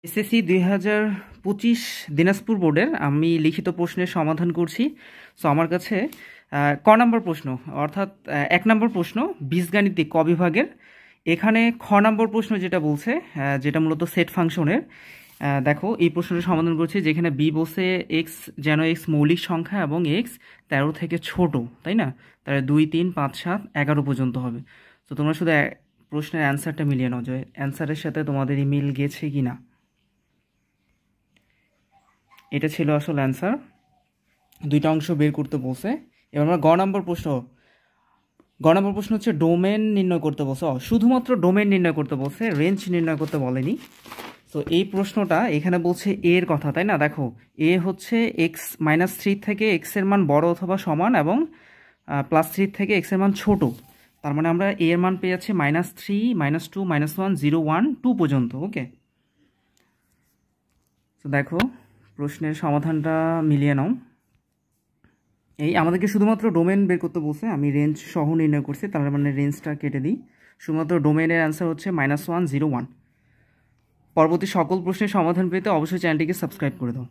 SSC 2025 Dinajpur বোর্ডের আমি লিখিত প্রশ্নের সমাধান করছি। সো আমার কাছে ক নম্বর প্রশ্ন অর্থাৎ 1 নম্বর প্রশ্ন বীজগাণিতিক ক বিভাগের। এখানে খ নম্বর প্রশ্ন যেটা বলছে, যেটা মূলত সেট ফাংশনের। দেখো এই প্রশ্নটা সমাধান করছি, যেখানে বি বলছে এক্স যেন এক্স মৌলিক সংখ্যা এবং এক্স 13 থেকে ছোট, তাই না? তাহলে 2, 3, 5, 7, 11 পর্যন্ত হবে। তো তোমরা শুধু প্রশ্নের অ্যান্সারটা মিলিয়ে নাও যে অ্যান্সারের সাথে তোমাদের এই মিল গেছে কি না। এটা ছিল আসলে অ্যান্সার। দুইটা অংশ বের করতে বলছে। এবার আমরা গ নম্বর প্রশ্ন হচ্ছে ডোমেন নির্ণয় করতে বলছে। শুধুমাত্র ডোমেন নির্ণয় করতে বলছে, রেঞ্জ নির্ণয় করতে বলেনি। তো এই প্রশ্নটা এখানে বলছে এর কথা, তাই না? দেখো এ হচ্ছে এক্স -3 থেকে এক্সের মান বড় অথবা সমান এবং +3 থেকে এক্সের মান ছোট। তার মানে আমরা এর মান পেয়ে যাচ্ছি -3, -2, -1, 0, 1, 2 পর্যন্ত। ওকে, তো দেখো প্রশ্নের সমাধানটা মিলিয়ে নাও। এই আমাদেরকে শুধুমাত্র ডোমেন বের করতে বলছে, আমি রেঞ্জ সহ নির্ণয় করছি, তার মানে রেঞ্জটা কেটে দিই। শুধুমাত্র ডোমেনের অ্যান্সার হচ্ছে -1, 0, 1। পরবর্তী সকল প্রশ্নের সমাধান পেতে অবশ্যই চ্যানেলটিকে সাবস্ক্রাইব করে দাও।